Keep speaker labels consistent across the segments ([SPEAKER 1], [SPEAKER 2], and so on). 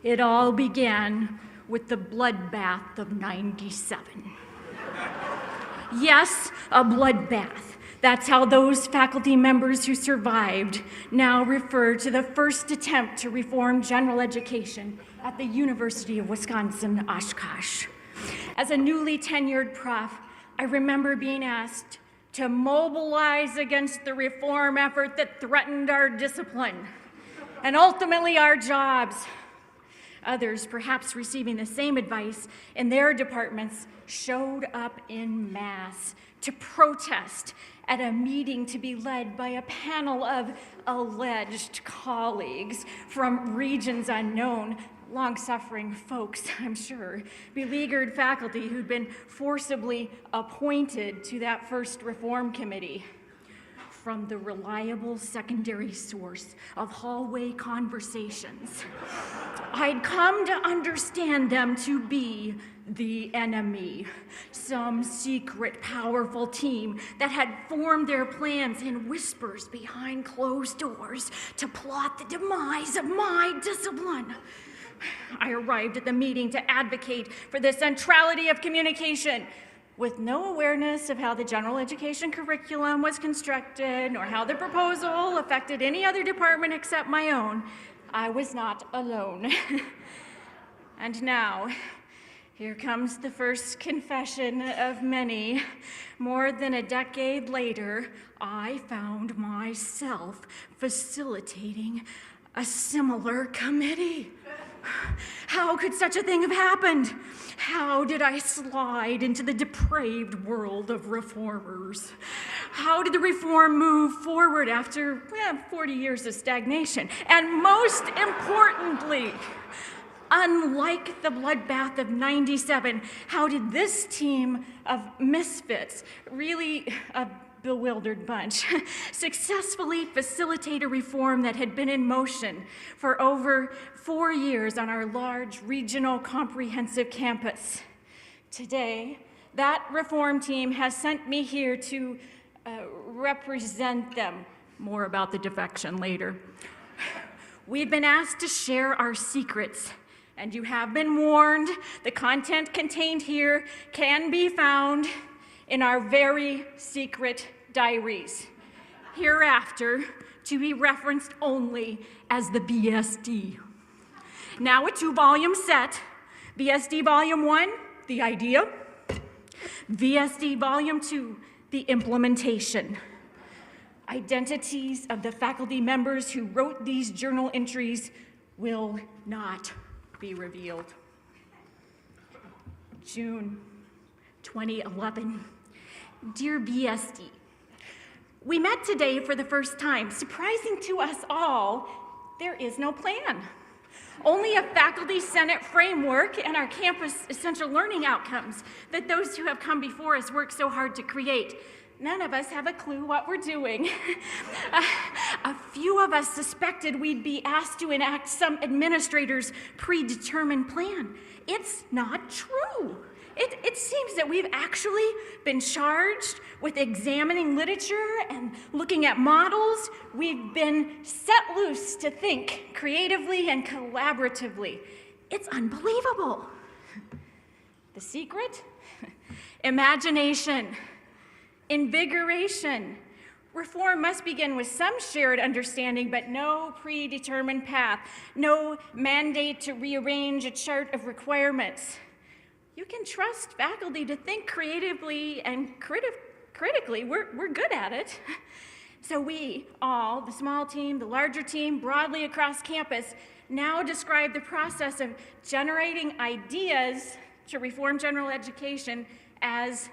[SPEAKER 1] It all began with the bloodbath of '97. Yes, a bloodbath. That's how those faculty members who survived now refer to the first attempt to reform general education at the University of Wisconsin, Oshkosh. As a newly tenured prof, I remember being asked to mobilize against the reform effort that threatened our discipline and ultimately our jobs. Others, perhaps receiving the same advice in their departments, showed up en masse to protest at a meeting to be led by a panel of alleged colleagues from regions unknown, long-suffering folks, I'm sure, beleaguered faculty who'd been forcibly appointed to that first reform committee. From the reliable secondary source of hallway conversations, I'd come to understand them to be the enemy, some secret, powerful team that had formed their plans in whispers behind closed doors to plot the demise of my discipline. I arrived at the meeting to advocate for the centrality of communication, with no awareness of how the general education curriculum was constructed, nor how the proposal affected any other department except my own. I was not alone. And now, here comes the first confession of many. More than a decade later, I found myself facilitating a similar committee. How could such a thing have happened? How did I slide into the depraved world of reformers? How did the reform move forward after 40 years of stagnation? And most importantly, unlike the bloodbath of '97, how did this team of misfits, really a bewildered bunch, successfully facilitate a reform that had been in motion for over 4 years on our large regional comprehensive campus? Today, that reform team has sent me here to represent them. More about the defection later. We've been asked to share our secrets, and you have been warned the content contained here can be found in our very secret diaries, hereafter to be referenced only as the BSD. Now a 2-volume set, BSD Volume 1, the idea, BSD Volume 2, the implementation. Identities of the faculty members who wrote these journal entries will not be revealed. June 2011. Dear BSD, we met today for the first time. Surprising to us all, there is no plan. Only a faculty senate framework and our campus essential learning outcomes that those who have come before us worked so hard to create. None of us have a clue what we're doing. A few of us suspected we'd be asked to enact some administrator's predetermined plan. It's not true. It seems that we've actually been charged with examining literature and looking at models. We've been set loose to think creatively and collaboratively. It's unbelievable. The secret? Imagination, invigoration. Reform must begin with some shared understanding, but no predetermined path, no mandate to rearrange a chart of requirements. You can trust faculty to think creatively and critically. We're good at it. So we all, the small team, the larger team, broadly across campus, now describe the process of generating ideas to reform general education as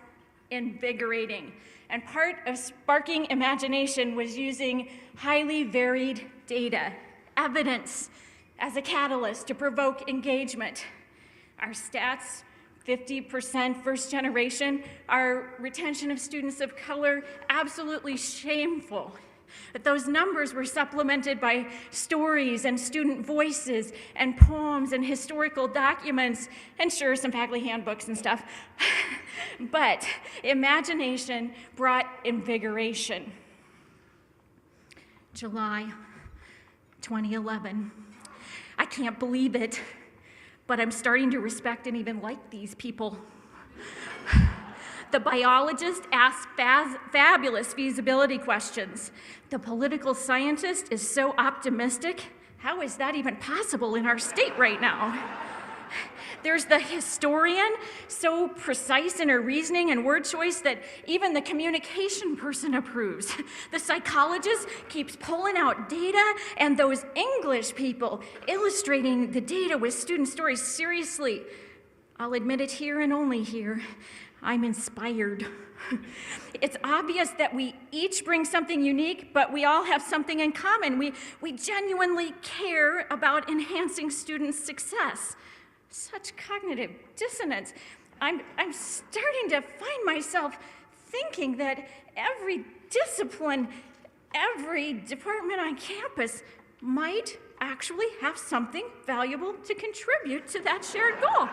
[SPEAKER 1] invigorating. And part of sparking imagination was using highly varied data, evidence as a catalyst to provoke engagement. Our stats, 50% first generation, our retention of students of color, absolutely shameful. But those numbers were supplemented by stories and student voices and poems and historical documents, and sure, some faculty handbooks and stuff. But imagination brought invigoration. July 2011. I can't believe it. but I'm starting to respect and even like these people. The biologist asks fabulous feasibility questions. The political scientist is so optimistic. How is that even possible in our state right now? There's the historian, so precise in her reasoning and word choice that even the communication person approves. The psychologist keeps pulling out data, and those English people illustrating the data with student stories. Seriously, I'll admit it here and only here, I'm inspired. It's obvious that we each bring something unique, but we all have something in common. We genuinely care about enhancing students' success. Such cognitive dissonance. I'm starting to find myself thinking that every discipline, every department on campus might actually have something valuable to contribute to that shared goal.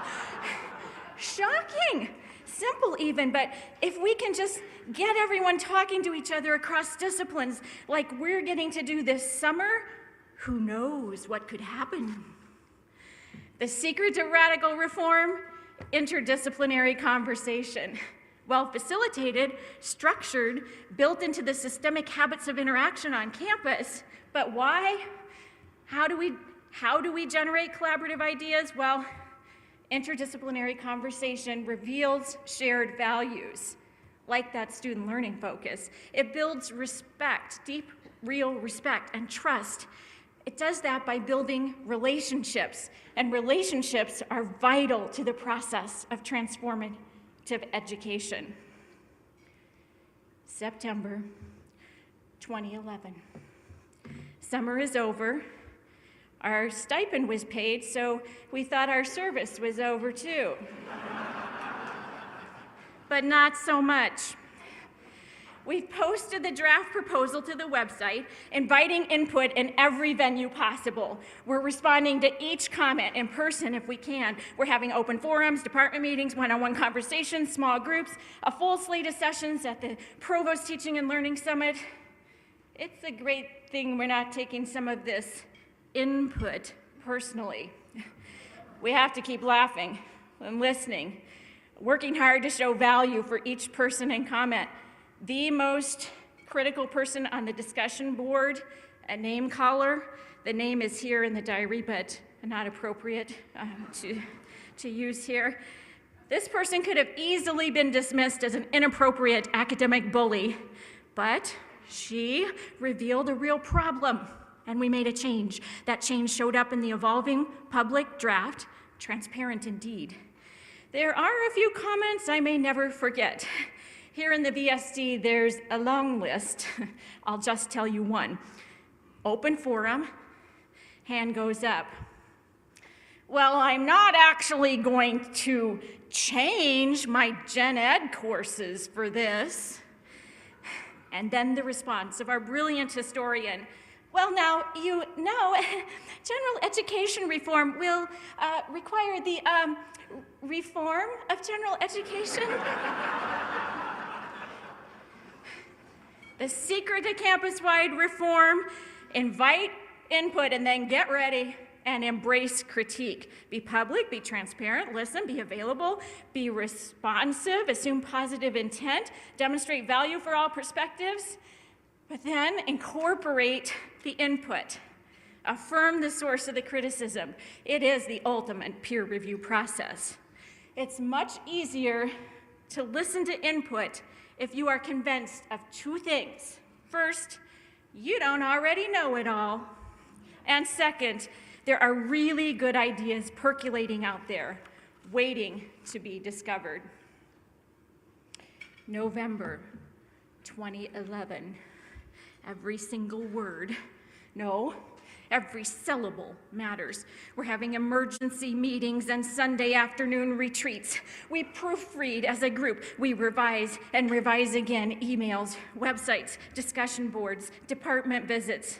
[SPEAKER 1] Shocking. Simple even, but if we can just get everyone talking to each other across disciplines like we're getting to do this summer, who knows what could happen? The secret to radical reform? Interdisciplinary conversation. Well facilitated, structured, built into the systemic habits of interaction on campus. But why? How do we generate collaborative ideas? Well, interdisciplinary conversation reveals shared values, like that student learning focus. It builds respect, deep, real respect and trust. It does that by building relationships, and relationships are vital to the process of transformative education. September 2011. Summer is over. Our stipend was paid, so we thought our service was over too. But not so much. We've posted the draft proposal to the website, inviting input in every venue possible. We're responding to each comment in person if we can. We're having open forums, department meetings, one-on-one conversations, small groups, a full slate of sessions at the Provost Teaching and Learning Summit. It's a great thing we're not taking some of this input personally. We have to keep laughing and listening, working hard to show value for each person and comment. The most critical person on the discussion board, a name caller. The name is here in the diary, but not appropriate to use here. This person could have easily been dismissed as an inappropriate academic bully, but she revealed a real problem, and we made a change. That change showed up in the evolving public draft, transparent indeed. There are a few comments I may never forget. Here in the VSD, there's a long list. I'll just tell you one. Open forum, hand goes up. Well, I'm not actually going to change my gen ed courses for this. And then the response of our brilliant historian. Well, now, you know, general education reform will require the reform of general education. The secret to campus-wide reform: invite input and then get ready and embrace critique. Be public, be transparent, listen, be available, be responsive, assume positive intent, demonstrate value for all perspectives, but then incorporate the input. Affirm the source of the criticism. It is the ultimate peer review process. It's much easier to listen to input if you are convinced of two things. First, you don't already know it all. And second, there are really good ideas percolating out there, waiting to be discovered. November 2011. Every single word, no, every syllable matters. We're having emergency meetings and Sunday afternoon retreats. We proofread as a group. We revise and revise again. Emails, websites, discussion boards, department visits.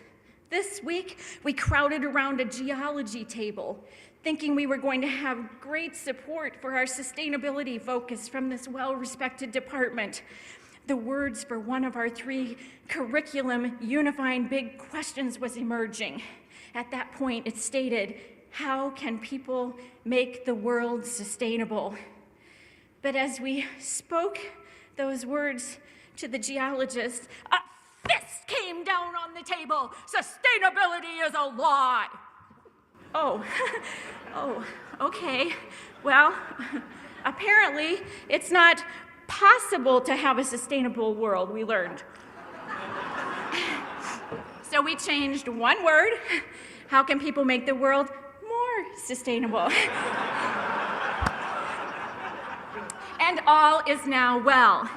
[SPEAKER 1] This week, we crowded around a geology table, thinking we were going to have great support for our sustainability focus from this well-respected department. The words for one of our 3 curriculum unifying big questions was emerging. At that point, it stated, how can people make the world sustainable? But as we spoke those words to the geologist, a fist came down on the table. Sustainability is a lie. Oh, oh, okay. Well, apparently it's not possible to have a sustainable world, we learned. So we changed one word. How can people make the world more sustainable? And all is now well.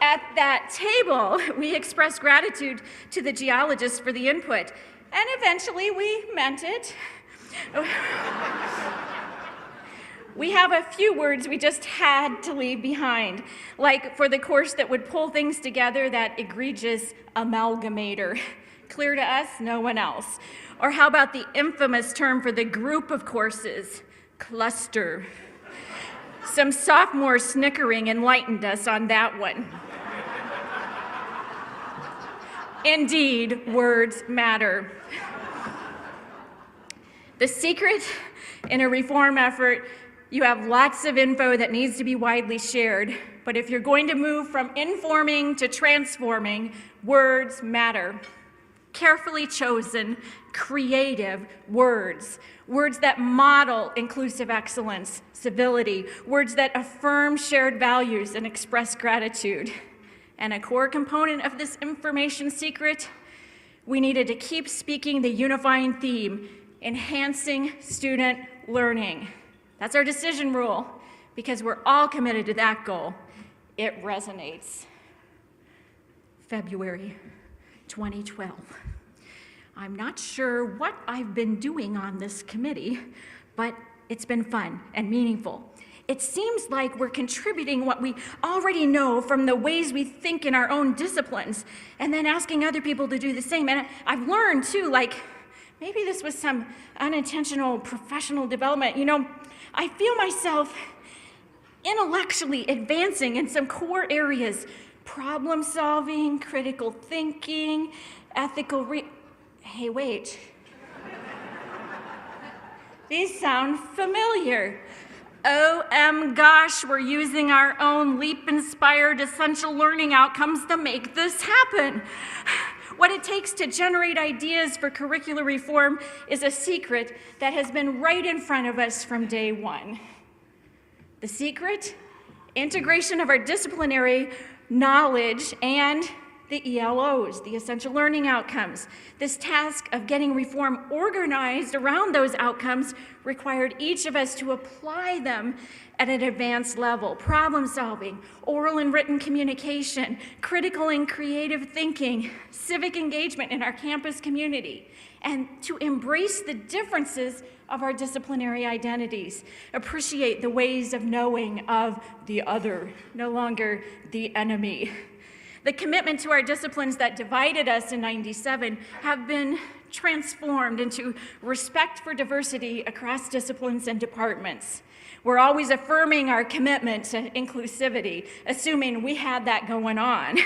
[SPEAKER 1] At that table, we expressed gratitude to the geologists for the input, and eventually we meant it. We have a few words we just had to leave behind, like for the course that would pull things together, that egregious amalgamator. Clear to us, no one else. Or how about the infamous term for the group of courses, cluster? Some sophomore snickering enlightened us on that one. Indeed, words matter. The secret in a reform effort, you have lots of info that needs to be widely shared, but if you're going to move from informing to transforming, words matter. Carefully chosen, creative words. Words that model inclusive excellence, civility. Words that affirm shared values and express gratitude. And a core component of this information secret, we needed to keep speaking the unifying theme, enhancing student learning. That's our decision rule, because we're all committed to that goal. It resonates. February 2012. I'm not sure what I've been doing on this committee, but it's been fun and meaningful. It seems like we're contributing what we already know from the ways we think in our own disciplines, and then asking other people to do the same. And I've learned too, like, maybe this was some unintentional professional development. You know, I feel myself intellectually advancing in some core areas: problem solving, critical thinking, ethical Hey, wait. These sound familiar. Gosh, we're using our own LEAP-inspired essential learning outcomes to make this happen. What it takes to generate ideas for curricular reform is a secret that has been right in front of us from day one. The secret? Integration of our disciplinary knowledge and the ELOs, the essential learning outcomes. This task of getting reform organized around those outcomes required each of us to apply them at an advanced level: problem solving, oral and written communication, critical and creative thinking, civic engagement in our campus community, and to embrace the differences of our disciplinary identities, appreciate the ways of knowing of the other, no longer the enemy. The commitment to our disciplines that divided us in '97 have been transformed into respect for diversity across disciplines and departments. We're always affirming our commitment to inclusivity, assuming we had that going on.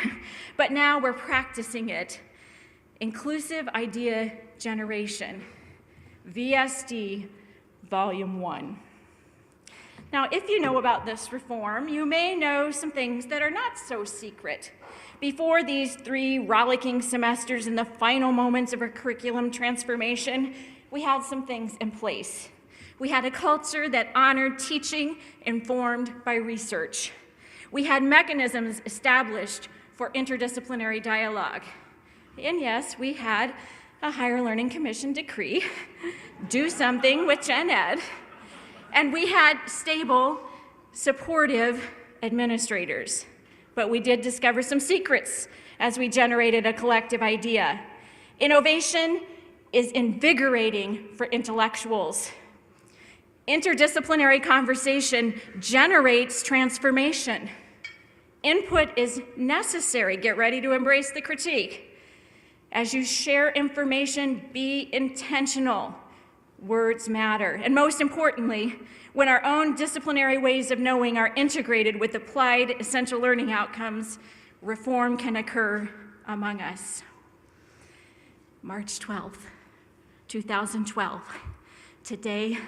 [SPEAKER 1] But now we're practicing it. Inclusive Idea Generation, VSD, Volume 1. Now, if you know about this reform, you may know some things that are not so secret. Before these 3 rollicking semesters in the final moments of our curriculum transformation, we had some things in place. We had a culture that honored teaching informed by research. We had mechanisms established for interdisciplinary dialogue. And yes, we had a Higher Learning Commission decree, do something with Gen Ed. And we had stable, supportive administrators. But we did discover some secrets as we generated a collective idea. Innovation is invigorating for intellectuals. Interdisciplinary conversation generates transformation. Input is necessary. Get ready to embrace the critique. As you share information, be intentional. Words matter. And most importantly, when our own disciplinary ways of knowing are integrated with applied essential learning outcomes, reform can occur among us. March 12th, 2012. Today,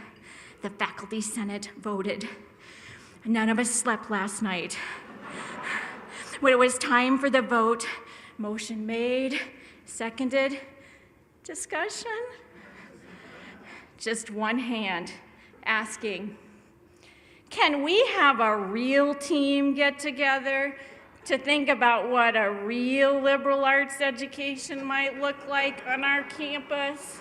[SPEAKER 1] the Faculty Senate voted. None of us slept last night. When it was time for the vote, motion made, seconded, discussion. Just one hand asking, can we have a real team get together to think about what a real liberal arts education might look like on our campus?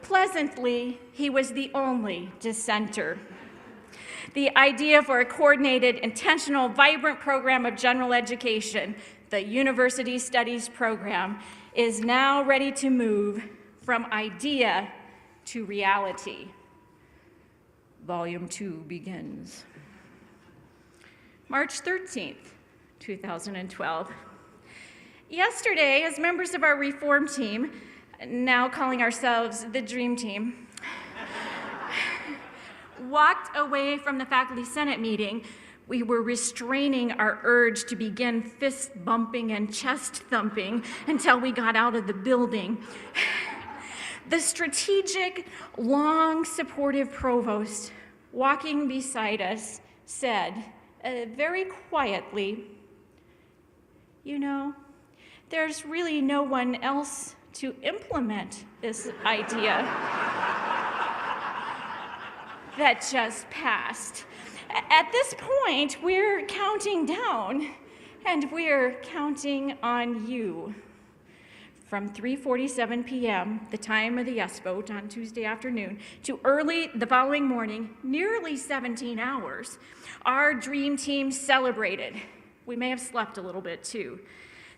[SPEAKER 1] Pleasantly, he was the only dissenter. The idea for a coordinated, intentional, vibrant program of general education, the University Studies program, is now ready to move from idea to reality. Volume 2 begins. March 13th, 2012. Yesterday, as members of our reform team, now calling ourselves the Dream Team, walked away from the Faculty Senate meeting, we were restraining our urge to begin fist bumping and chest thumping until we got out of the building. The strategic, long, supportive provost walking beside us said, very quietly, you know, there's really no one else to implement this idea that just passed. At this point, we're counting down, and we're counting on you. From 3:47 p.m., the time of the yes vote on Tuesday afternoon, to early the following morning, nearly 17 hours, our dream team celebrated. We may have slept a little bit too.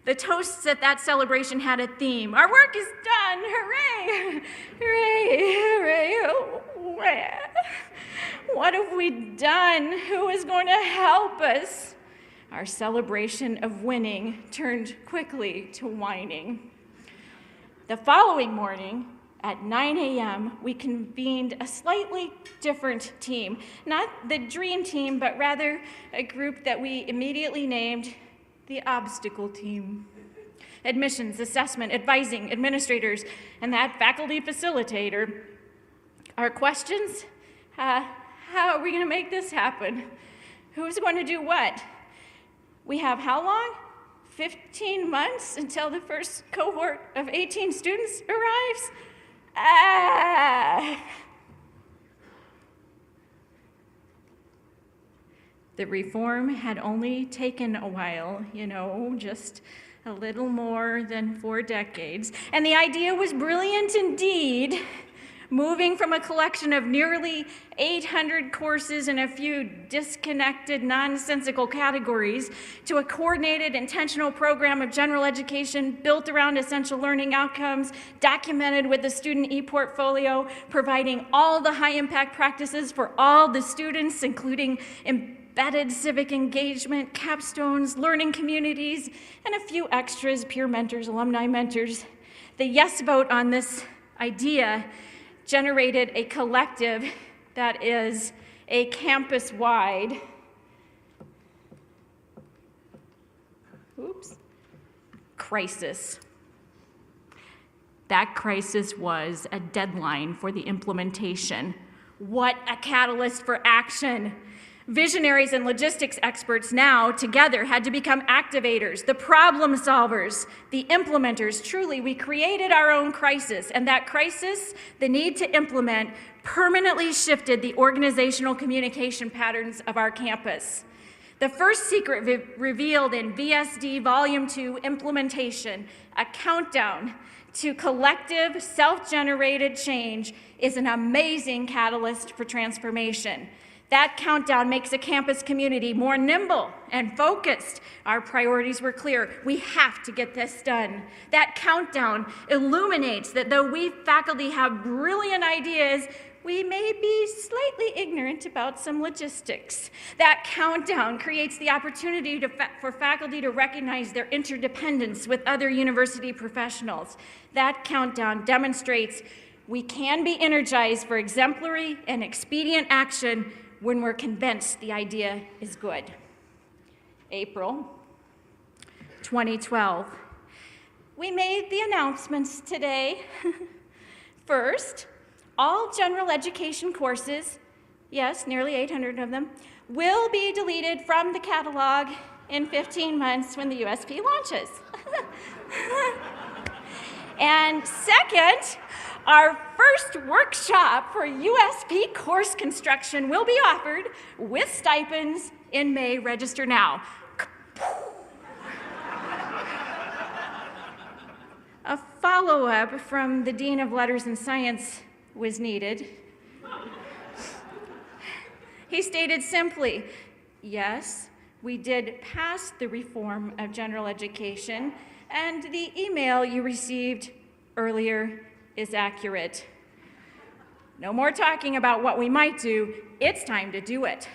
[SPEAKER 1] The toasts at that celebration had a theme. Our work is done, hooray, hooray, hooray. What have we done? Who is going to help us? Our celebration of winning turned quickly to whining. The following morning, at 9 a.m., we convened a slightly different team. Not the dream team, but rather a group that we immediately named the obstacle team. Admissions, assessment, advising, administrators, and that faculty facilitator. Our questions? How are we going to make this happen? Who's going to do what? We have how long? 15 months until the first cohort of 18 students arrives? The reform had only taken a while, just a little more than 4 decades. And the idea was brilliant indeed, moving from a collection of nearly 800 courses in a few disconnected, nonsensical categories to a coordinated, intentional program of general education built around essential learning outcomes, documented with the student e-portfolio, providing all the high-impact practices for all the students, including embedded civic engagement, capstones, learning communities, and a few extras, peer mentors, alumni mentors. The yes vote on this idea generated a collective that is a campus-wide crisis. That crisis was a deadline for the implementation. What a catalyst for action. Visionaries and logistics experts now together had to become activators, the problem solvers, the implementers. Truly, we created our own crisis, and that crisis, the need to implement, permanently shifted the organizational communication patterns of our campus. The first secret revealed in VSD Volume 2 implementation, a countdown to collective, self-generated change, is an amazing catalyst for transformation. That countdown makes a campus community more nimble and focused. Our priorities were clear. We have to get this done. That countdown illuminates that though we faculty have brilliant ideas, we may be slightly ignorant about some logistics. That countdown creates the opportunity for faculty to recognize their interdependence with other university professionals. That countdown demonstrates we can be energized for exemplary and expedient action when we're convinced the idea is good. April 2012. we made the announcements today. First, all general education courses, yes, nearly 800 of them, will be deleted from the catalog in 15 months when the USP launches. And second, our first workshop for USP course construction will be offered with stipends in May. Register now. A follow-up from the Dean of Letters and Science was needed. He stated simply, yes, we did pass the reform of general education, and the email you received earlier is accurate. No more talking about what we might do, it's time to do it.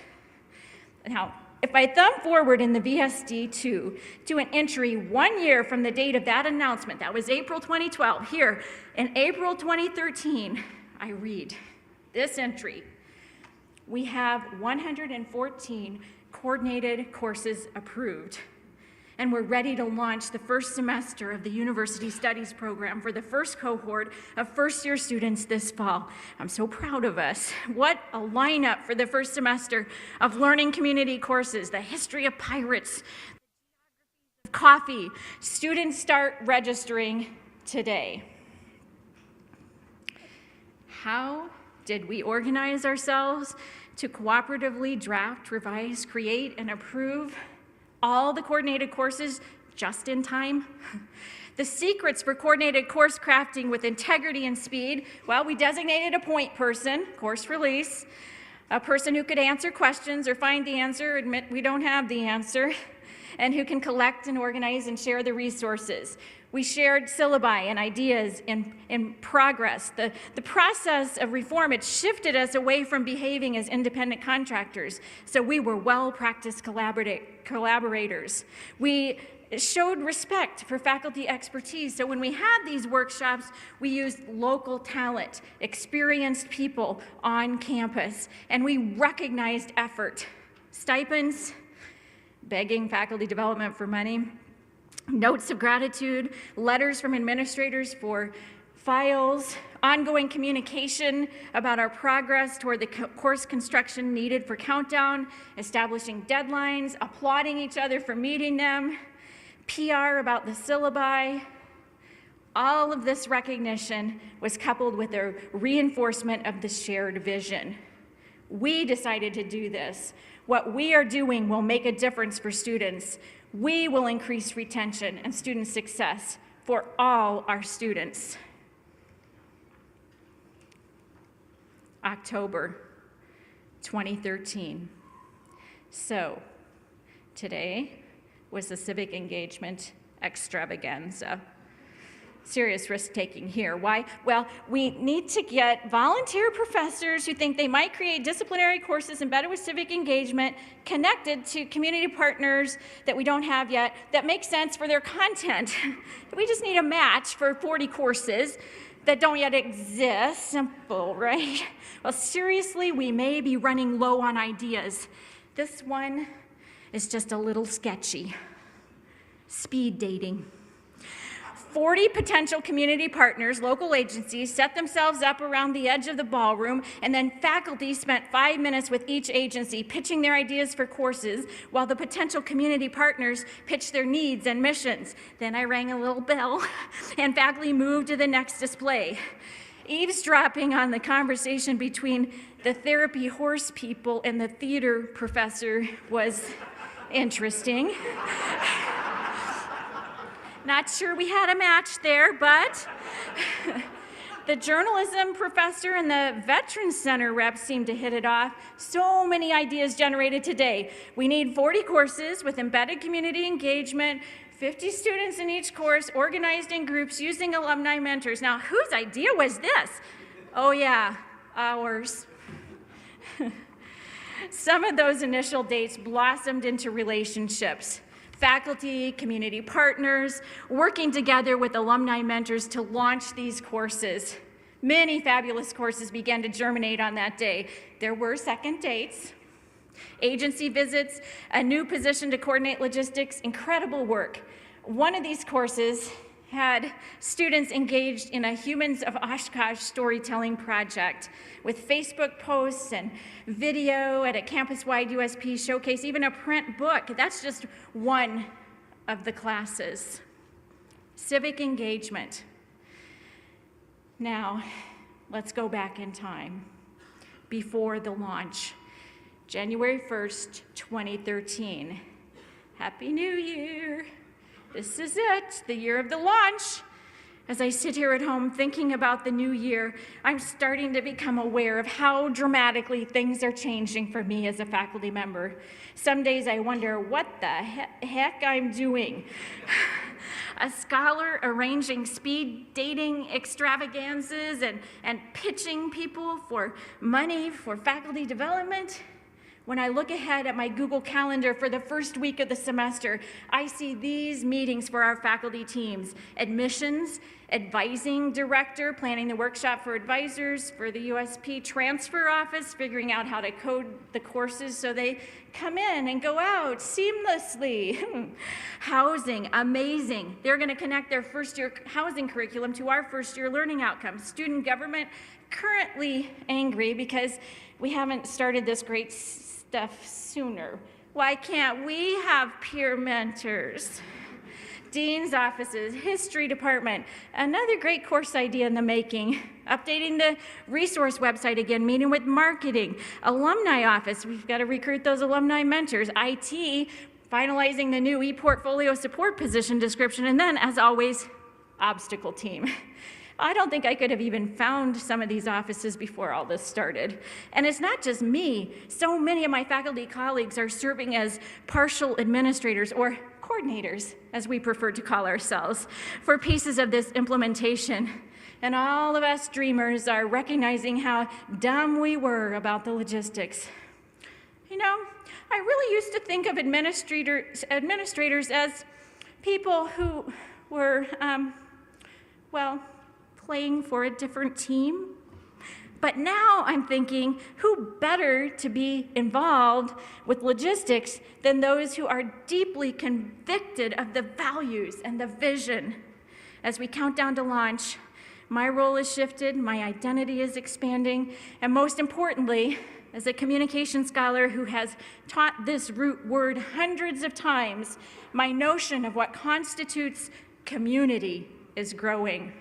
[SPEAKER 1] Now, if I thumb forward in the VSD2 to an entry 1 year from the date of that announcement, that was April 2012, here in April 2013, I read this entry. We have 114 coordinated courses approved, and we're ready to launch the first semester of the University Studies program for the first cohort of first-year students this fall. I'm so proud of us. What a lineup for the first semester of learning community courses, the history of pirates, coffee. Students start registering today. How did we organize ourselves to cooperatively draft, revise, create, and approve all the coordinated courses just in time? The secrets for coordinated course crafting with integrity and speed, well, we designated a point person, course release, a person who could answer questions or find the answer, admit we don't have the answer, and who can collect and organize and share the resources. We shared syllabi and ideas in progress. The process of reform, it shifted us away from behaving as independent contractors, so we were well-practiced collaborators. We showed respect for faculty expertise, so when we had these workshops, we used local talent, experienced people on campus, and we recognized effort. Stipends, begging faculty development for money, notes of gratitude, letters from administrators for files, ongoing communication about our progress toward the course construction needed for countdown, establishing deadlines, applauding each other for meeting them, PR about the syllabi. All of this recognition was coupled with a reinforcement of the shared vision. We decided to do this. What we are doing will make a difference for students. We will increase retention and student success for all our students. October 2013. So, today was the civic engagement extravaganza. Serious risk-taking here. Why? Well, we need to get volunteer professors who think they might create disciplinary courses embedded with civic engagement connected to community partners that we don't have yet that make sense for their content. We just need a match for 40 courses that don't yet exist. Simple, right? Well, seriously, we may be running low on ideas. This one is just a little sketchy. Speed dating. 40 potential community partners, local agencies, set themselves up around the edge of the ballroom, and then faculty spent 5 minutes with each agency pitching their ideas for courses while the potential community partners pitched their needs and missions. Then I rang a little bell, and faculty moved to the next display. Eavesdropping on the conversation between the therapy horse people and the theater professor was interesting. Not sure we had a match there, but the journalism professor and the Veterans Center rep seemed to hit it off. So many ideas generated today. We need 40 courses with embedded community engagement, 50 students in each course, organized in groups using alumni mentors. Now, whose idea was this? Oh yeah, ours. Some of those initial dates blossomed into relationships. Faculty, community partners, working together with alumni mentors to launch these courses. Many fabulous courses began to germinate on that day. There were second dates, agency visits, a new position to coordinate logistics, incredible work. One of these courses had students engaged in a Humans of Oshkosh storytelling project with Facebook posts and video at a campus-wide USP showcase, even a print book. That's just one of the classes. Civic engagement. Now, let's go back in time, before the launch, January 1st, 2013. Happy New Year. This is it, the year of the launch. As I sit here at home thinking about the new year, I'm starting to become aware of how dramatically things are changing for me as a faculty member. Some days I wonder what the heck I'm doing. A scholar arranging speed dating extravaganzas and pitching people for money for faculty development. When I look ahead at my Google Calendar for the first week of the semester, I see these meetings for our faculty teams: admissions, advising director, planning the workshop for advisors, for the USP transfer office, figuring out how to code the courses so they come in and go out seamlessly. Housing, amazing. They're gonna connect their first year housing curriculum to our first year learning outcomes. Student government, currently angry because we haven't started this great stuff sooner. Why can't we have peer mentors? Dean's offices, history department, another great course idea in the making. Updating the resource website again, meeting with marketing. Alumni office, we've got to recruit those alumni mentors. IT, finalizing the new e-portfolio support position description. And then, as always, obstacle team. I don't think I could have even found some of these offices before all this started. And it's not just me. So many of my faculty colleagues are serving as partial administrators, or coordinators, as we prefer to call ourselves, for pieces of this implementation. And all of us dreamers are recognizing how dumb we were about the logistics. You know, I really used to think of administrators as people who were, well, playing for a different team. But now I'm thinking, who better to be involved with logistics than those who are deeply convicted of the values and the vision? As we count down to launch, my role has shifted, my identity is expanding, and most importantly, as a communication scholar who has taught this root word hundreds of times, my notion of what constitutes community is growing.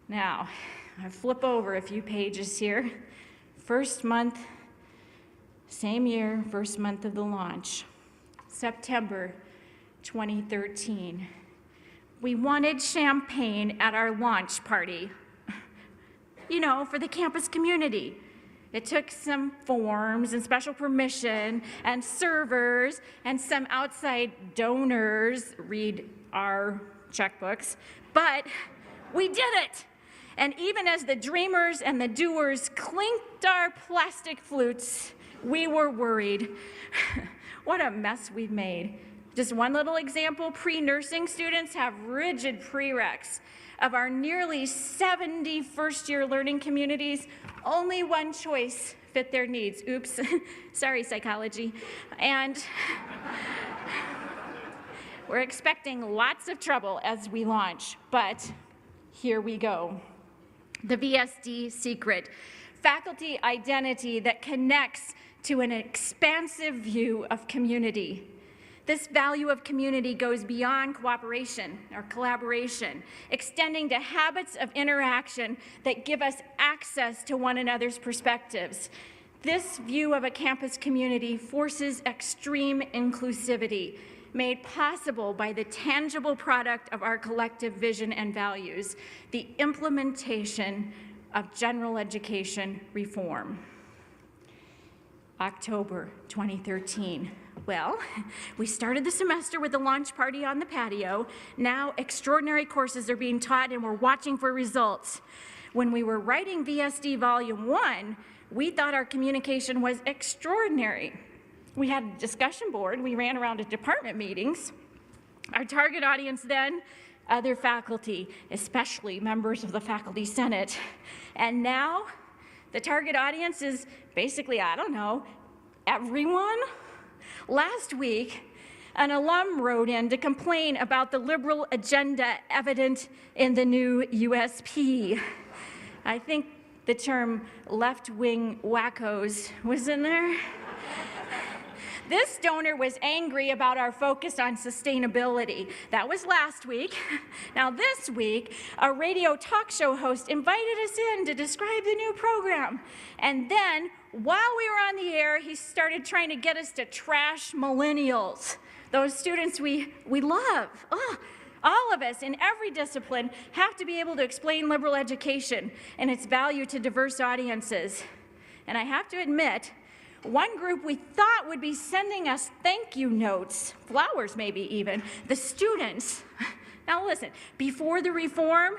[SPEAKER 1] Now, I flip over a few pages here. First month, same year, first month of the launch, September 2013. We wanted champagne at our launch party, you know, for the campus community. It took some forms and special permission and servers and some outside donors, read our checkbooks, but we did it. And even as the dreamers and the doers clinked our plastic flutes, we were worried. What a mess we've made. Just one little example, pre-nursing students have rigid prereqs. Of our nearly 70 first-year learning communities, only one choice fit their needs. Oops, sorry, psychology. And we're expecting lots of trouble as we launch, but here we go. The VSD secret, faculty identity that connects to an expansive view of community. This value of community goes beyond cooperation or collaboration, extending to habits of interaction that give us access to one another's perspectives. This view of a campus community forces extreme inclusivity, made possible by the tangible product of our collective vision and values, the implementation of general education reform. October 2013. Well, we started the semester with a launch party on the patio. Now extraordinary courses are being taught and we're watching for results. When we were writing VSD Volume 1, we thought our communication was extraordinary. We had a discussion board, we ran around to department meetings. Our target audience then, other faculty, especially members of the Faculty Senate. And now, the target audience is basically, I don't know, everyone. Last week, An alum wrote in to complain about the liberal agenda evident in the new USP. I think the term left-wing wackos was in there. This donor was angry about our focus on sustainability. That was last week. Now this week, a radio talk show host invited us in to describe the new program. And then, while we were on the air, he started trying to get us to trash millennials, those students we love. Oh, all of us in every discipline have to be able to explain liberal education and its value to diverse audiences. And I have to admit, one group we thought would be sending us thank you notes, flowers maybe even, the students. Now listen, before the reform,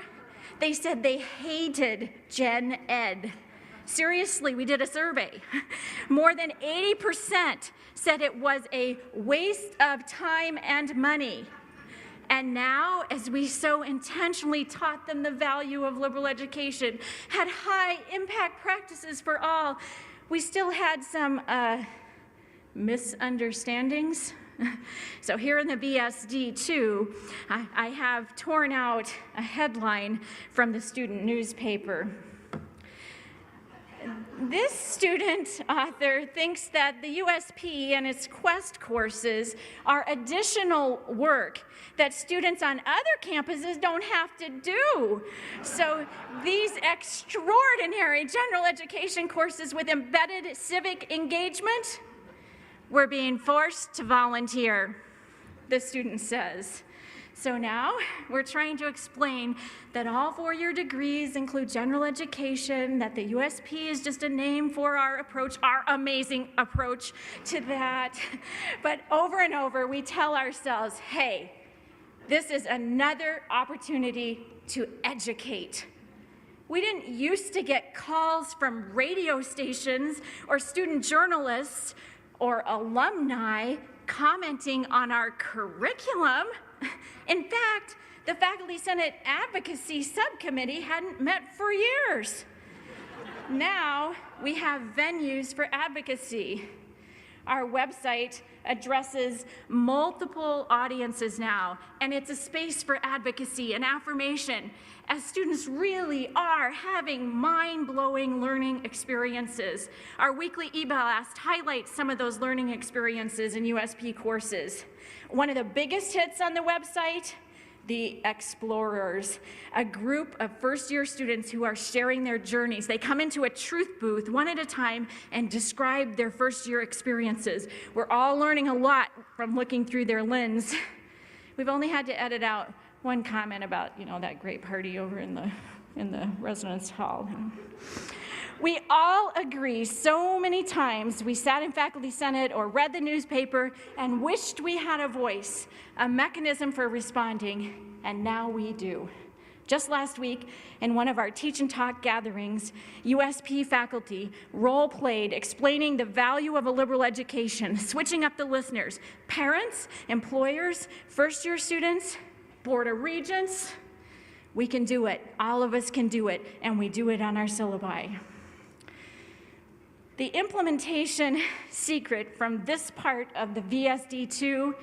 [SPEAKER 1] they said they hated Gen Ed. Seriously, we did a survey. More than 80% said it was a waste of time and money. And now, as we so intentionally taught them the value of liberal education, had high impact practices for all, we still had some misunderstandings. So here in the VSD too, I have torn out a headline from the student newspaper. This student author thinks that the USP and its Quest courses are additional work that students on other campuses don't have to do. So these extraordinary general education courses with embedded civic engagement, we're being forced to volunteer, the student says. So now we're trying to explain that all four-year degrees include general education, that the USP is just a name for our approach, our amazing approach to that. But over and over, we tell ourselves, hey, this is another opportunity to educate. We didn't used to get calls from radio stations or student journalists or alumni commenting on our curriculum. In fact, the Faculty Senate Advocacy Subcommittee hadn't met for years. Now we have venues for advocacy. Our website addresses multiple audiences now, and it's a space for advocacy and affirmation as students really are having mind-blowing learning experiences. Our weekly e-blast highlights some of those learning experiences in USP courses. One of the biggest hits on the website, the Explorers, a group of first-year students who are sharing their journeys. They come into a truth booth one at a time and describe their first-year experiences. We're all learning a lot from looking through their lens. We've only had to edit out one comment about, that great party over in the residence hall. We all agree so many times we sat in Faculty Senate or read the newspaper and wished we had a voice, a mechanism for responding, and now we do. Just last week, in one of our teach and talk gatherings, USP faculty role-played explaining the value of a liberal education, switching up the listeners, parents, employers, first-year students, Board of Regents. We can do it. All of us can do it, and we do it on our syllabi. The implementation secret from this part of the VSD2,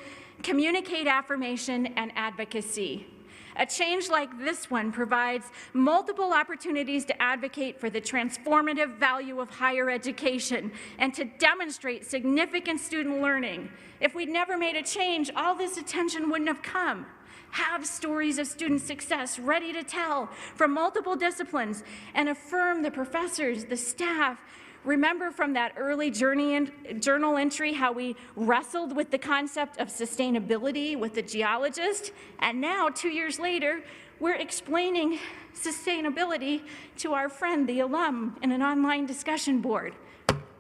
[SPEAKER 1] communicate affirmation and advocacy. A change like this one provides multiple opportunities to advocate for the transformative value of higher education and to demonstrate significant student learning. If we'd never made a change, all this attention wouldn't have come. Have stories of student success ready to tell from multiple disciplines and affirm the professors, the staff. Remember from that early journal entry how we wrestled with the concept of sustainability with the geologist, and now 2 years later, we're explaining sustainability to our friend, the alum, in an online discussion board.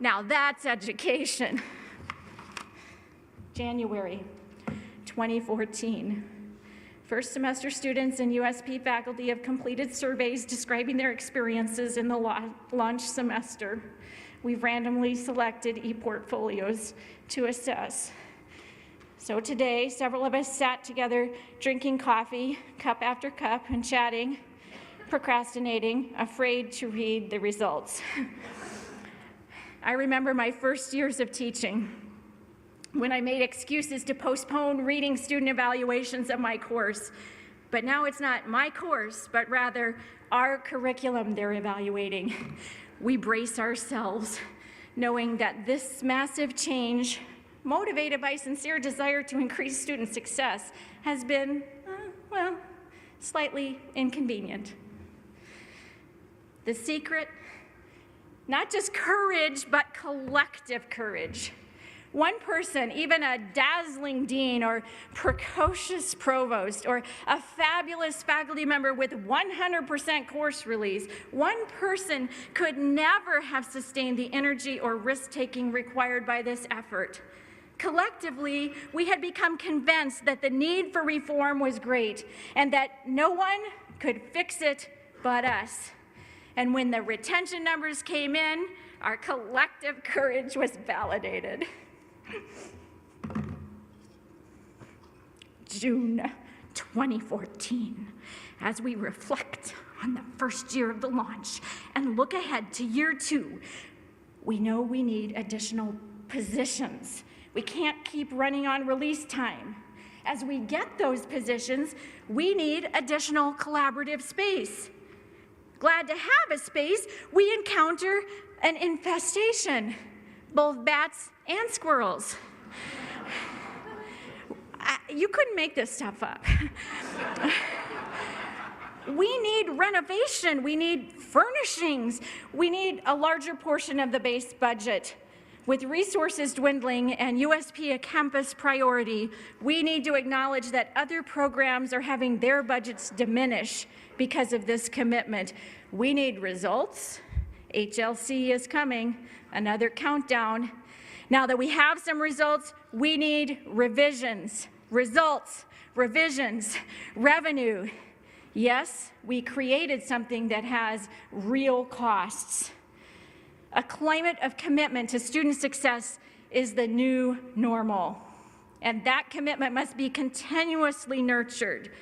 [SPEAKER 1] Now that's education. January 2014. First semester students and USP faculty have completed surveys describing their experiences in the launch semester. We've randomly selected e-portfolios to assess. So today, several of us sat together drinking coffee, cup after cup, and chatting, procrastinating, afraid to read the results. I remember my first years of teaching. when I made excuses to postpone reading student evaluations of my course. But now it's not my course, but rather our curriculum they're evaluating. We brace ourselves, knowing that this massive change, motivated by sincere desire to increase student success, has been, well, slightly inconvenient. The secret, not just courage, but collective courage. One person, even a dazzling dean or precocious provost or a fabulous faculty member with 100% course release, one person could never have sustained the energy or risk-taking required by this effort. Collectively, we had become convinced that the need for reform was great and that no one could fix it but us. And when the retention numbers came in, our collective courage was validated. June 2014, as we reflect on the first year of the launch and look ahead to year 2, we know we need additional positions. We can't keep running on release time. As we get those positions, we need additional collaborative space. Glad to have a space, we encounter an infestation, both bats and squirrels. You couldn't make this stuff up. We need renovation, we need furnishings, we need a larger portion of the base budget. With resources dwindling and USP a campus priority, we need to acknowledge that other programs are having their budgets diminish because of this commitment. We need results. HLC is coming, another countdown. Now that we have some results, we need revisions, results, revisions, revenue. Yes, we created something that has real costs. A climate of commitment to student success is the new normal, and that commitment must be continuously nurtured.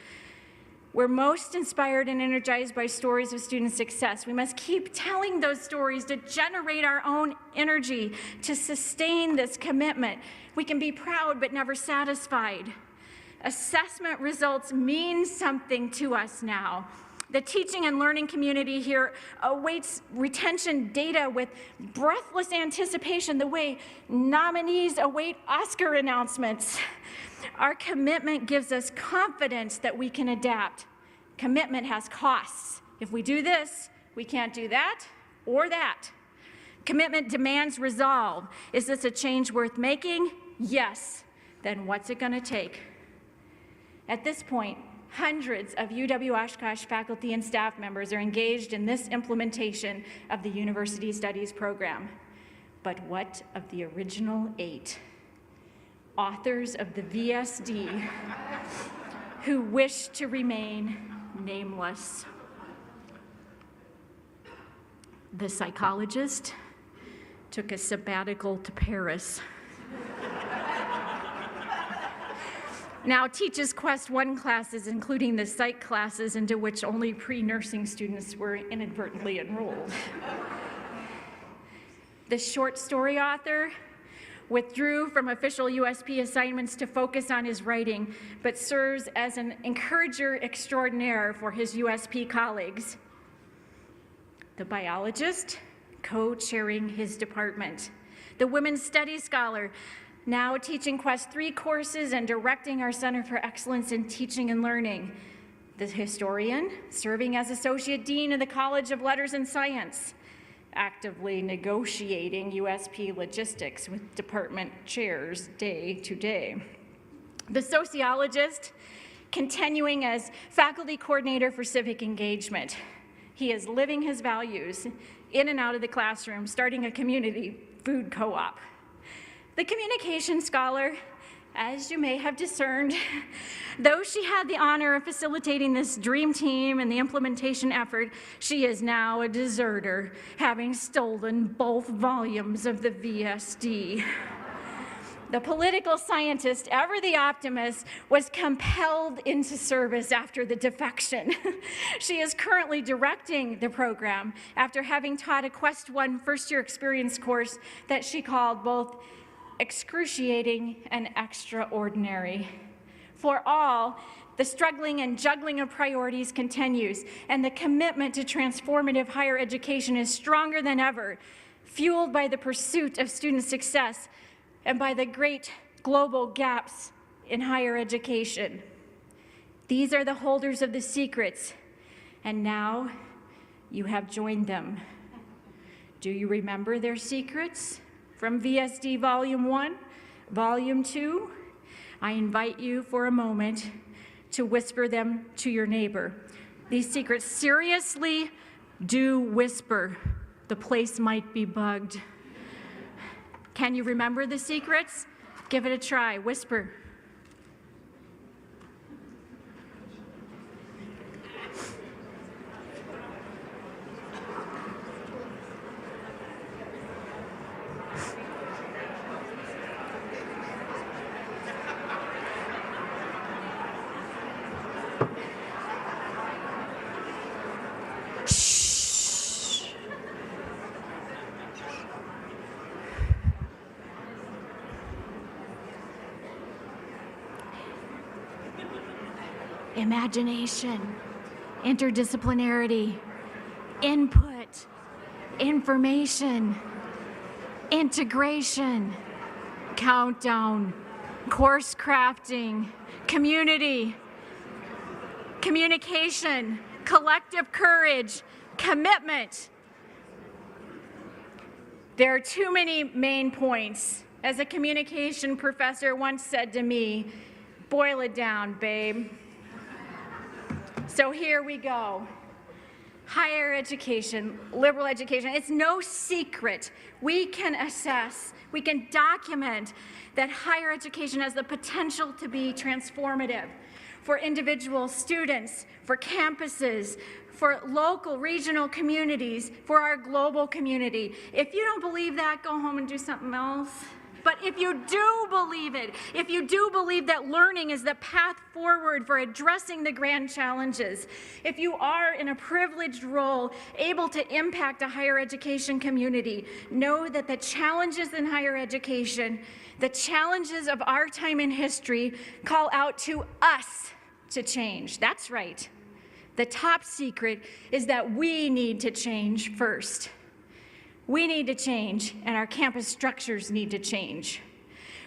[SPEAKER 1] We're most inspired and energized by stories of student success. We must keep telling those stories to generate our own energy, to sustain this commitment. We can be proud but never satisfied. Assessment results mean something to us now. The teaching and learning community here awaits retention data with breathless anticipation, the way nominees await Oscar announcements. Our commitment gives us confidence that we can adapt. Commitment has costs. If we do this, we can't do that or that. Commitment demands resolve. Is this a change worth making? Yes. Then what's it going to take? At this point, hundreds of UW-Oshkosh faculty and staff members are engaged in this implementation of the University Studies program. But what of the original 8? Authors of the VSD who wish to remain nameless. The psychologist took a sabbatical to Paris. Now teaches Quest 1 classes, including the psych classes into which only pre-nursing students were inadvertently enrolled. The short story author withdrew from official USP assignments to focus on his writing, but serves as an encourager extraordinaire for his USP colleagues. The biologist, co-chairing his department. The women's studies scholar, now teaching Quest 3 courses and directing our Center for Excellence in Teaching and Learning. The historian, serving as Associate Dean of the College of Letters and Science, actively negotiating USP logistics with department chairs day to day. The sociologist, continuing as faculty coordinator for civic engagement. He is living his values in and out of the classroom, starting a community food co-op. The communication scholar, as you may have discerned, though she had the honor of facilitating this dream team and the implementation effort, she is now a deserter, having stolen both volumes of the VSD. The political scientist, ever the optimist, was compelled into service after the defection. She is currently directing the program after having taught a Quest 1 first-year experience course that she called both excruciating and extraordinary. For all, the struggling and juggling of priorities continues, and the commitment to transformative higher education is stronger than ever, fueled by the pursuit of student success and by the great global gaps in higher education. These are the holders of the secrets, and now you have joined them. Do you remember their secrets from VSD Volume 1, Volume 2? I invite you for a moment to whisper them to your neighbor. These secrets seriously do whisper. The place might be bugged. Can you remember the secrets? Give it a try. Whisper. Imagination, interdisciplinarity, input, information, integration, countdown, course crafting, community, communication, collective courage, commitment. There are too many main points. As a communication professor once said to me, boil it down, babe. So here we go. Higher education, liberal education, it's no secret. We can assess, we can document that higher education has the potential to be transformative for individual students, for campuses, for local, regional communities, for our global community. If you don't believe that, go home and do something else. But if you do believe it, if you do believe that learning is the path forward for addressing the grand challenges, if you are in a privileged role able to impact a higher education community, know that the challenges in higher education, the challenges of our time in history, call out to us to change. That's right. The top secret is that we need to change first. We need to change, and our campus structures need to change.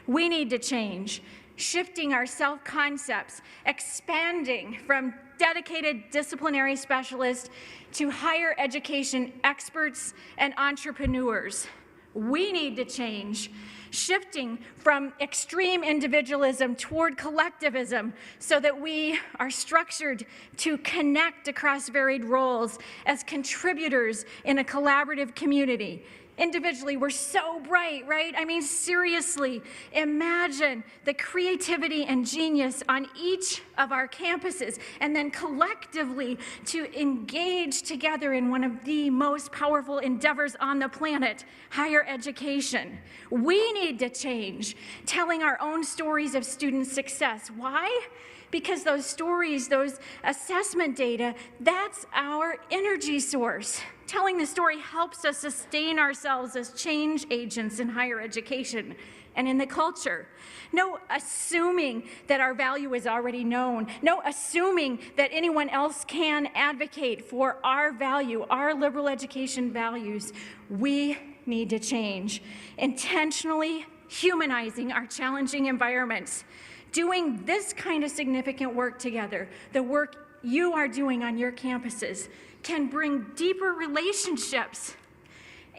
[SPEAKER 1] We need to change, shifting our self-concepts, expanding from dedicated disciplinary specialists to higher education experts and entrepreneurs. We need to change, shifting from extreme individualism toward collectivism so that we are structured to connect across varied roles as contributors in a collaborative community. Individually, we're so bright, right? I mean, seriously, imagine the creativity and genius on each of our campuses, and then collectively to engage together in one of the most powerful endeavors on the planet, higher education. We need to change, telling our own stories of student success. Why? Because those stories, those assessment data, that's our energy source. Telling the story helps us sustain ourselves as change agents in higher education and in the culture. No assuming that our value is already known. No assuming that anyone else can advocate for our value, our liberal education values. We need to change, intentionally humanizing our challenging environments. Doing this kind of significant work together, the work you are doing on your campuses, can bring deeper relationships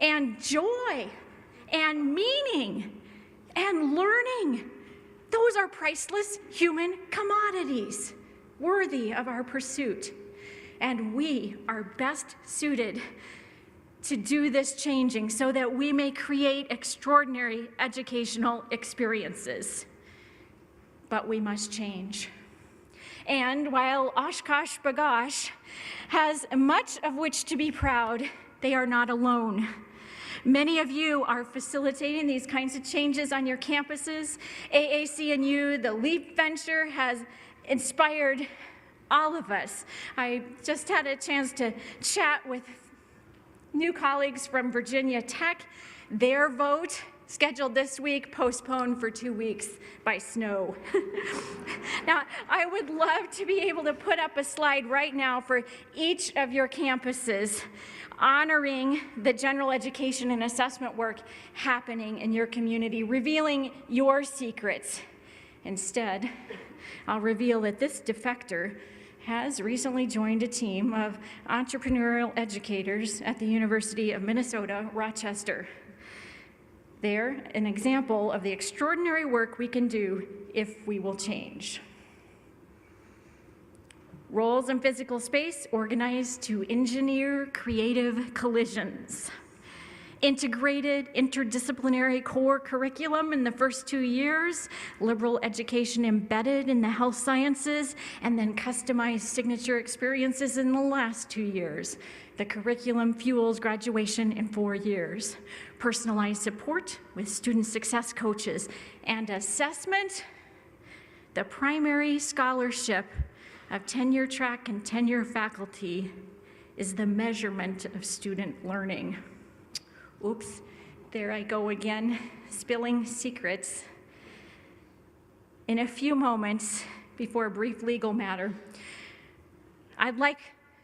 [SPEAKER 1] and joy and meaning and learning. Those are priceless human commodities worthy of our pursuit. And we are best suited to do this changing so that we may create extraordinary educational experiences. But we must change. And while Oshkosh Bagosh has much of which to be proud, they are not alone. Many of you are facilitating these kinds of changes on your campuses. AAC&U, the LEAP venture, has inspired all of us. I just had a chance to chat with new colleagues from Virginia Tech. Their vote scheduled this week, postponed for 2 weeks by snow. Now, I would love to be able to put up a slide right now for each of your campuses honoring the general education and assessment work happening in your community, revealing your secrets. Instead, I'll reveal that this defector has recently joined a team of entrepreneurial educators at the University of Minnesota, Rochester. They're an example of the extraordinary work we can do if we will change. Roles in physical space organized to engineer creative collisions. Integrated interdisciplinary core curriculum in the first 2 years, liberal education embedded in the health sciences, and then customized signature experiences in the last 2 years. The curriculum fuels graduation in 4 years. Personalized support with student success coaches and assessment, the primary scholarship of tenure track and tenure faculty is the measurement of student learning. Oops, there I go again, spilling secrets. In a few moments, before a brief legal matter, I'd like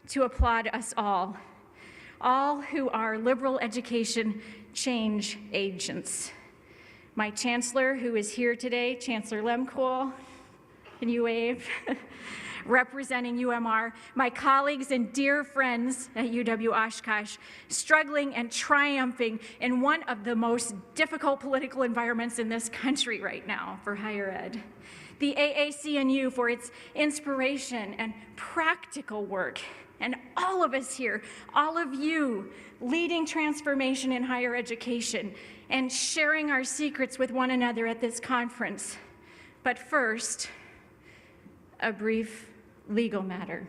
[SPEAKER 1] to applaud us all who are liberal education change agents. My chancellor, who is here today, Chancellor Lemkohl, can you wave? Representing UMR, my colleagues and dear friends at UW Oshkosh, struggling and triumphing in one of the most difficult political environments in this country right now for higher ed. The AAC&U for its inspiration and practical work, and all of us here, all of you, leading transformation in higher education and sharing our secrets with one another at this conference. But first, a brief legal matter.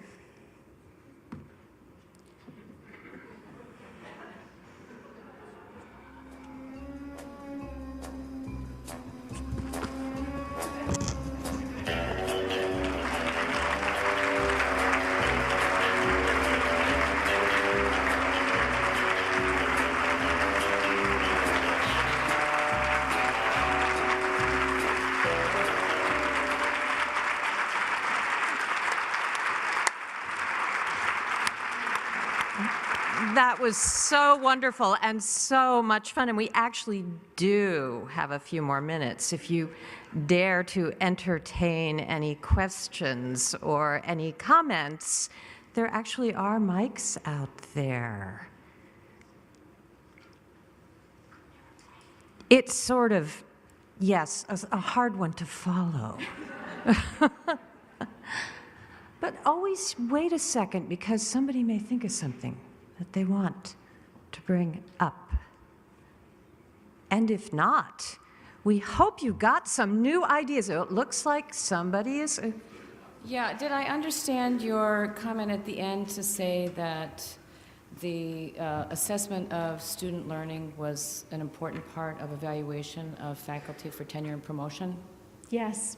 [SPEAKER 2] That was so wonderful and so much fun, and we actually do have a few more minutes. If you dare to entertain any questions or any comments, there actually are mics out there. It's sort of, yes, a hard one to follow. But always wait a second, because somebody may think of something that they want to bring up. And if not, we hope you got some new ideas. It looks like somebody is...
[SPEAKER 3] Yeah, did I understand your comment at the end to say that the assessment of student learning was an important part of evaluation of faculty for tenure and promotion?
[SPEAKER 1] Yes.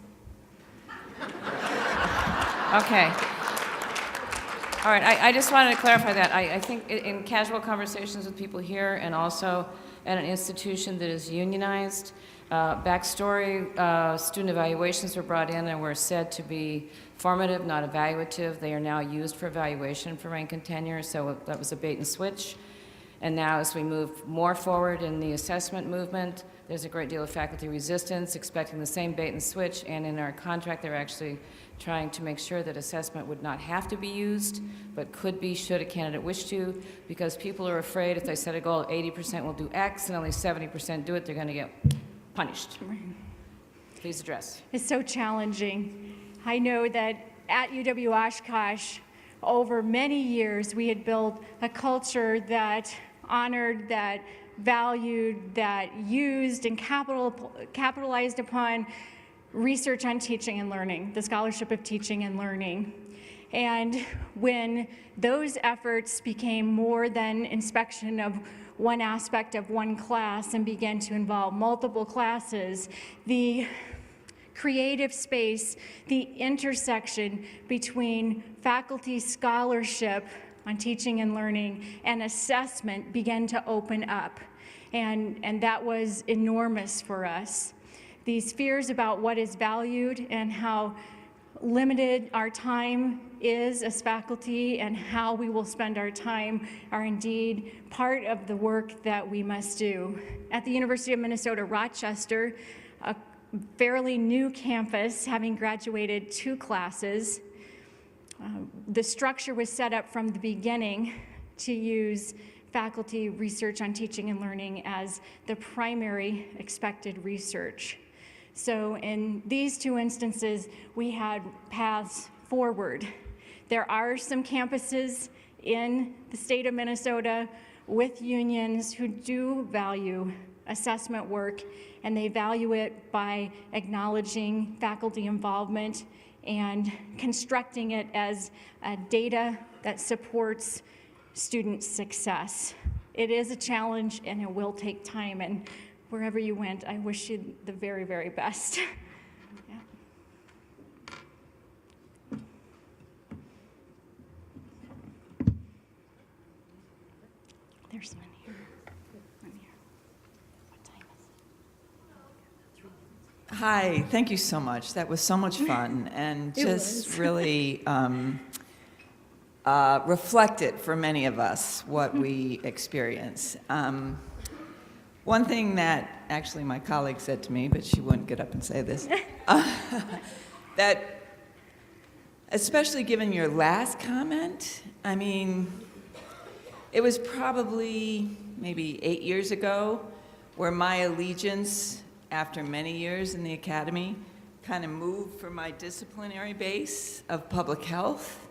[SPEAKER 3] Okay. All right, I just wanted to clarify that. I think in casual conversations with people here and also at an institution that is unionized, backstory, student evaluations were brought in and were said to be formative, not evaluative. They are now used for evaluation for rank and tenure, so that was a bait and switch. And now as we move more forward in the assessment movement, there's a great deal of faculty resistance, expecting the same bait and switch, and in our contract they're actually trying to make sure that assessment would not have to be used, but could be should a candidate wish to, because people are afraid if they set a goal of 80% will do X and only 70% do it, they're going to get punished. Please address.
[SPEAKER 1] It's so challenging. I know that at UW Oshkosh, over many years, we had built a culture that honored, that valued, that used and capitalized upon research on teaching and learning, the scholarship of teaching and learning. And when those efforts became more than inspection of one aspect of one class and began to involve multiple classes, the creative space, the intersection between faculty scholarship on teaching and learning and assessment began to open up. and that was enormous for us. These fears about what is valued and how limited our time is as faculty and how we will spend our time are indeed part of the work that we must do. At the University of Minnesota Rochester, a fairly new campus, having graduated 2 classes, the structure was set up from the beginning to use faculty research on teaching and learning as the primary expected research. So in these 2 instances, we had paths forward. There are some campuses in the state of Minnesota with unions who do value assessment work, and they value it by acknowledging faculty involvement and constructing it as data that supports student success. It is a challenge and it will take time, and wherever you went, I wish you the very, very best. Yeah. There's one here. One here. What time is it?
[SPEAKER 4] Hi, thank you so much. That was so much fun and just really reflected for many of us what we experience. One thing that actually my colleague said to me, but she wouldn't get up and say this, that especially given your last comment, I mean, it was probably maybe 8 years ago where my allegiance, after many years in the academy, kind of moved from my disciplinary base of public health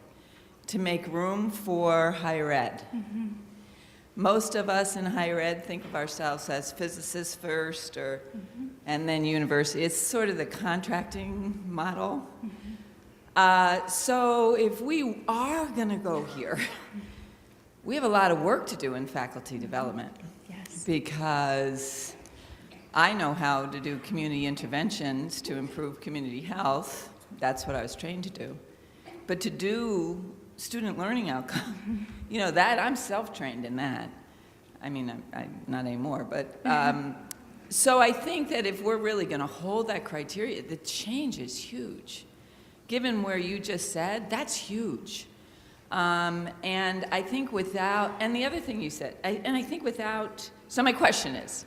[SPEAKER 4] to make room for higher ed. Mm-hmm. Most of us in higher ed think of ourselves as physicists first, or and then university. It's sort of the contracting model. So if we are going to go here, we have a lot of work to do in faculty development.
[SPEAKER 1] Yes.
[SPEAKER 4] Because I know how to do community interventions to improve community health. That's what I was trained to do. But to do student learning outcome, you know, that I'm self-trained in that. I mean, I'm not anymore, but so I think that if we're really going to hold that criteria, the change is huge. Given where you just said, that's huge. And I think without, and the other thing you said, I think without, so my question is,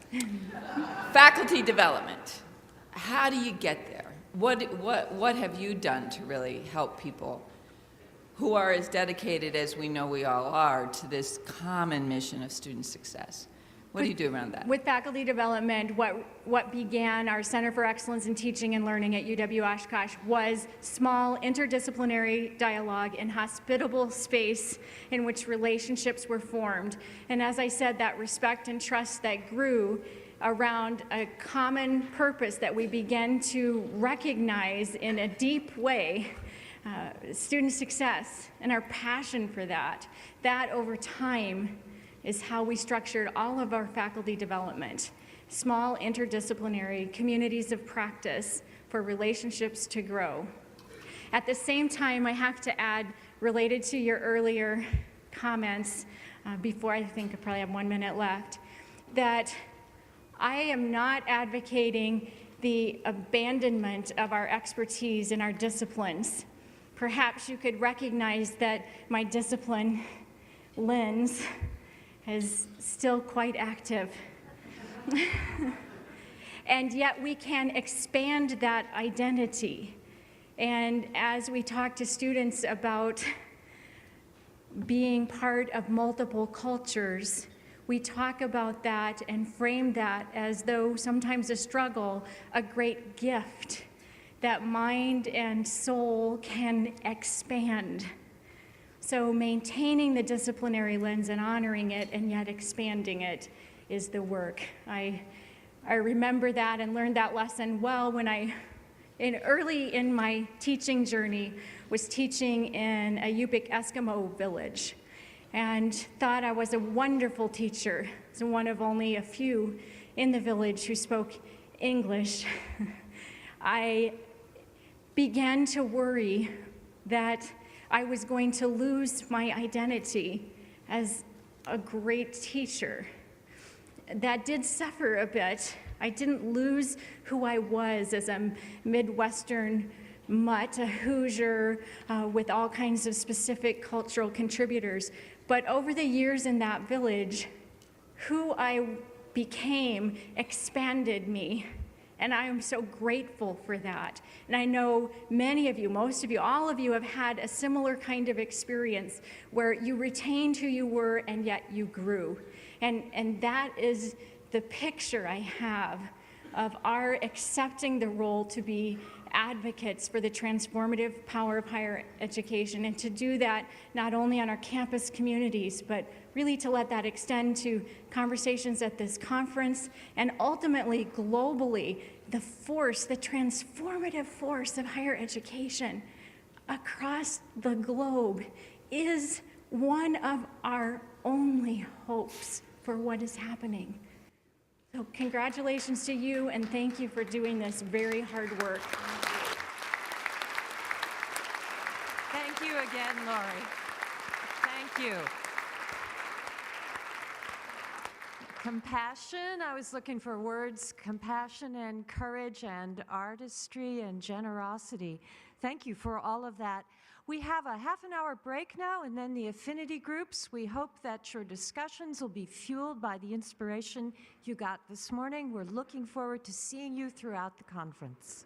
[SPEAKER 4] faculty development, how do you get there? What have you done to really help people who are as dedicated as we know we all are to this common mission of student success? What do you do around that?
[SPEAKER 1] With faculty development, what began our Center for Excellence in Teaching and Learning at UW Oshkosh was small interdisciplinary dialogue and hospitable space in which relationships were formed. And as I said, that respect and trust that grew around a common purpose that we began to recognize in a deep way, student success and our passion for that. That over time is how we structured all of our faculty development. Small interdisciplinary communities of practice for relationships to grow. At the same time, I have to add, related to your earlier comments, before I think I probably have 1 minute left, that I am not advocating the abandonment of our expertise in our disciplines. Perhaps you could recognize that my discipline lens is still quite active. And yet we can expand that identity. And as we talk to students about being part of multiple cultures, we talk about that and frame that as though sometimes a struggle, a great gift, that mind and soul can expand. So maintaining the disciplinary lens and honoring it and yet expanding it is the work. I remember that and learned that lesson well when early in my teaching journey, was teaching in a Yupik Eskimo village and thought I was a wonderful teacher. I was one of only a few in the village who spoke English. I began to worry that I was going to lose my identity as a great teacher. that did suffer a bit. I didn't lose who I was as a Midwestern mutt, a Hoosier, with all kinds of specific cultural contributors. But over the years in that village, who I became expanded me. And I am so grateful for that. And I know many of you, most of you, all of you have had a similar kind of experience where you retained who you were and yet you grew. And that is the picture I have of our accepting the role to be advocates for the transformative power of higher education, and to do that not only on our campus communities, but really to let that extend to conversations at this conference, and ultimately globally, the force, the transformative force of higher education across the globe is one of our only hopes for what is happening. So congratulations to you, and thank you for doing this very hard work.
[SPEAKER 2] Thank you again, Lori. Thank you. Compassion, I was looking for words, compassion and courage and artistry and generosity. Thank you for all of that. We have a half-an-hour break now, and then the affinity groups. We hope that your discussions will be fueled by the inspiration you got this morning. We're looking forward to seeing you throughout the conference.